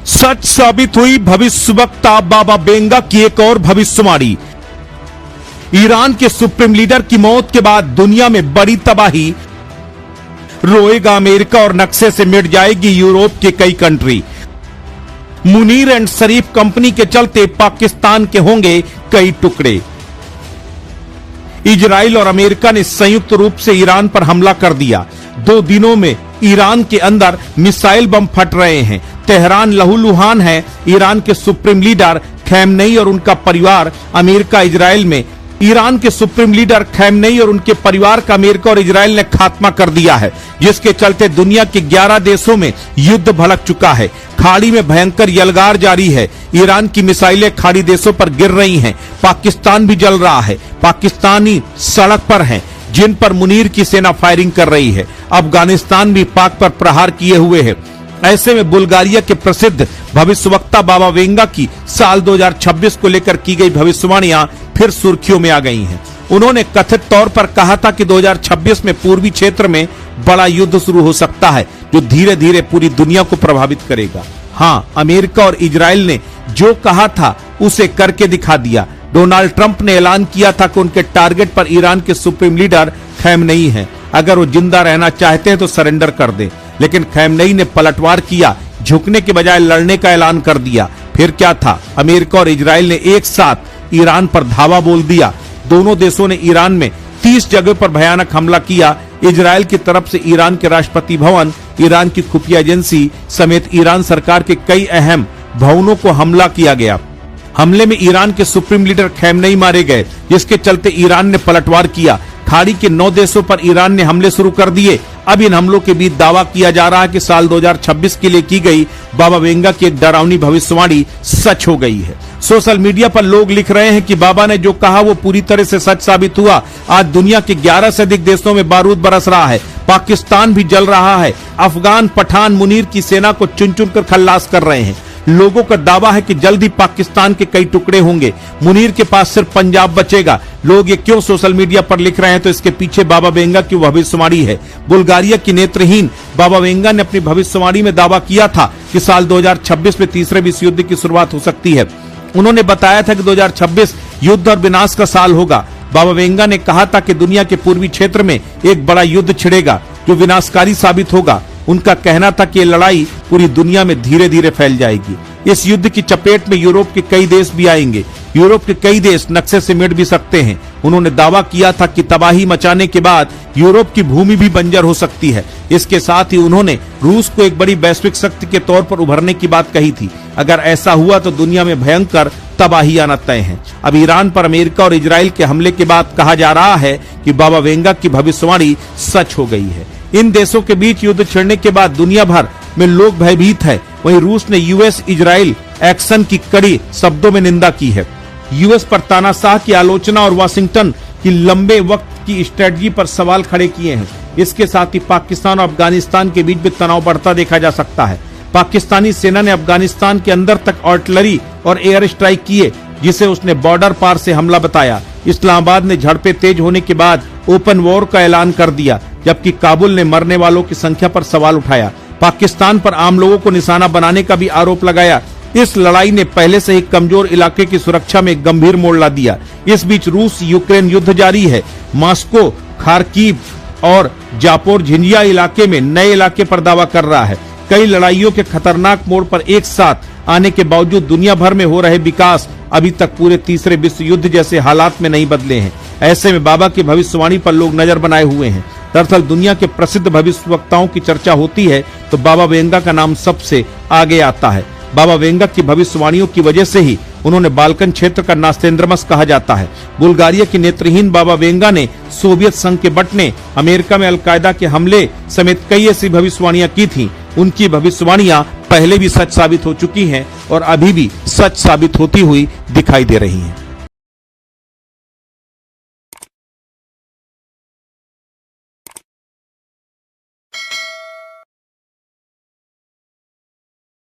सच साबित हुई भविष्यवक्ता बाबा वेंगा की एक और भविष्यवाणी। ईरान के सुप्रीम लीडर की मौत के बाद दुनिया में बड़ी तबाही, रोएगा अमेरिका और नक्शे से मिट जाएगी यूरोप के कई country. Munir and Sharif company के चलते पाकिस्तान के होंगे कई टुकड़े। इजराइल और अमेरिका ने संयुक्त रूप से ईरान पर हमला कर दिया। 2 दिनों में ईरान के अंदर मिसाइल बम फट रहे हैं। तेहरान लहूलुहान है। ईरान के सुप्रीम लीडर खैमनेई और उनका परिवार अमेरिका इजराइल में। ईरान के सुप्रीम लीडर खैमनेई और उनके परिवार का अमेरिका और इजराइल ने खात्मा कर दिया है, जिसके चलते दुनिया के 11 देशों में युद्ध भड़क चुका है। खाड़ी में भयंकर यलगार जारी है। ईरान की मिसाइलें खाड़ी देशों पर गिर रही हैं। पाकिस्तान भी जल रहा है। पाकिस्तानी सड़क पर हैं, जिन पर मुनीर की सेना फायरिंग कर रही है। अफगानिस्तान भी पाक पर प्रहार किए हुए है। ऐसे में बुल्गारिया के प्रसिद्ध भविष्यवक्ता बाबा वेंगा की साल 2026 को लेकर की गई भविष्यवाणियां फिर सुर्खियों में आ गई हैं। उन्होंने कथित तौर पर कहा था कि 2026 में पूर्वी क्षेत्र में बड़ा युद्ध शुरू हो सकता है, जो धीरे धीरे पूरी दुनिया को प्रभावित करेगा। हाँ, अमेरिका और इजराइल ने जो कहा था उसे करके दिखा दिया। डोनाल्ड ट्रंप ने ऐलान किया था कि उनके टारगेट पर ईरान के सुप्रीम लीडर खैमनेई हैं। अगर वो जिंदा रहना चाहते हैं तो सरेंडर कर दें, लेकिन खैमनेई ने पलटवार किया। झुकने के बजाय लड़ने का ऐलान कर दिया। फिर क्या था, अमेरिका और इजराइल ने एक साथ ईरान पर धावा बोल दिया। दोनों देशों ने ईरान में 30 जगह पर भयानक हमला किया। इजराइल की तरफ से ईरान के राष्ट्रपति भवन, ईरान की खुफिया एजेंसी समेत ईरान सरकार के कई अहम भवनों को हमला किया गया। हमले में ईरान के सुप्रीम लीडर खैमनेई मारे गए, जिसके चलते ईरान ने पलटवार किया। खाड़ी के 9 देशों पर ईरान ने हमले शुरू कर दिए। अब इन हमलों के बीच दावा किया जा रहा है कि साल 2026 के लिए की गई बाबा वेंगा की एक डरावनी भविष्यवाणी सच हो गई है। सोशल मीडिया पर लोग लिख रहे हैं कि बाबा ने जो कहा वो पूरी तरह से सच साबित हुआ। आज दुनिया के 11 से अधिक देशों में बारूद बरस रहा है। पाकिस्तान भी जल रहा है। अफगान पठान मुनीर की सेना को चुन चुन कर खल्लास कर रहे हैं। लोगों का दावा है कि जल्द ही पाकिस्तान के कई टुकड़े होंगे। मुनीर के पास सिर्फ पंजाब बचेगा। लोग ये क्यों सोशल मीडिया पर लिख रहे हैं, तो इसके पीछे बाबा वेंगा की भविष्यवाणी है। बुल्गारिया की नेत्रहीन बाबा वेंगा ने अपनी भविष्यवाणी में दावा किया था कि साल 2026 में तीसरे विश्व युद्ध की शुरुआत हो सकती है। उन्होंने बताया था कि 2026 युद्ध और विनाश का साल होगा। बाबा वेंगा ने कहा था कि दुनिया के पूर्वी क्षेत्र में एक बड़ा युद्ध छिड़ेगा, जो विनाशकारी साबित होगा। उनका कहना था कि ये लड़ाई पूरी दुनिया में धीरे धीरे फैल जाएगी। इस युद्ध की चपेट में यूरोप के कई देश भी आएंगे। यूरोप के कई देश नक्शे से मिट भी सकते हैं। उन्होंने दावा किया था कि तबाही मचाने के बाद यूरोप की भूमि भी बंजर हो सकती है। इसके साथ ही उन्होंने रूस को एक बड़ी वैश्विक शक्ति के तौर पर उभरने की बात कही थी। अगर ऐसा हुआ तो दुनिया में भयंकर तबाही आना तय है। अब ईरान पर अमेरिका और इजराइल के हमले के बाद कहा जा रहा है कि बाबा वेंगा की भविष्यवाणी सच हो गई है। इन देशों के बीच युद्ध छिड़ने के बाद दुनिया भर में लोग भयभीत है। वहीं रूस ने यूएस इजराइल एक्शन की कड़ी शब्दों में निंदा की है। यूएस पर तानाशाह की आलोचना और वाशिंगटन की लंबे वक्त की स्ट्रेटजी पर सवाल खड़े किए हैं। इसके साथ ही पाकिस्तान और अफगानिस्तान के बीच भी तनाव बढ़ता देखा जा सकता है। पाकिस्तानी सेना ने अफगानिस्तान के अंदर तक आर्टिलरी और एयर स्ट्राइक किए, जिसे उसने बॉर्डर पार से हमला बताया। इस्लामाबाद ने झड़पें तेज होने के बाद ओपन वॉर का ऐलान कर दिया, जबकि काबुल ने मरने वालों की संख्या पर सवाल उठाया। पाकिस्तान पर आम लोगों को निशाना बनाने का भी आरोप लगाया। इस लड़ाई ने पहले से ही कमजोर इलाके की सुरक्षा में गंभीर मोड़ ला दिया। इस बीच रूस यूक्रेन युद्ध जारी है। मॉस्को, खार्किव और जापोरझिंजिया इलाके में नए इलाके पर दावा कर रहा है। कई लड़ाइयों के खतरनाक मोड़ पर एक साथ आने के बावजूद दुनिया भर में हो रहे विकास अभी तक पूरे तीसरे विश्व युद्ध जैसे हालात में नहीं बदले हैं। ऐसे में बाबा की भविष्यवाणी पर लोग नजर बनाए हुए हैं। दरअसल दुनिया के प्रसिद्ध भविष्यवक्ताओं की चर्चा होती है तो बाबा वेंगा का नाम सबसे आगे आता है। बाबा वेंगा की भविष्यवाणियों की वजह से ही उन्होंने बाल्कन क्षेत्र का नास्तेंद्रमस कहा जाता है। बुल्गारिया की नेत्रहीन बाबा वेंगा ने सोवियत संघ के बंटने, अमेरिका में अलकायदा के हमले समेत कई ऐसी भविष्यवाणियां की थीं। उनकी भविष्यवाणियां पहले भी सच साबित हो चुकी हैं और अभी भी सच साबित होती हुई दिखाई दे रही हैं।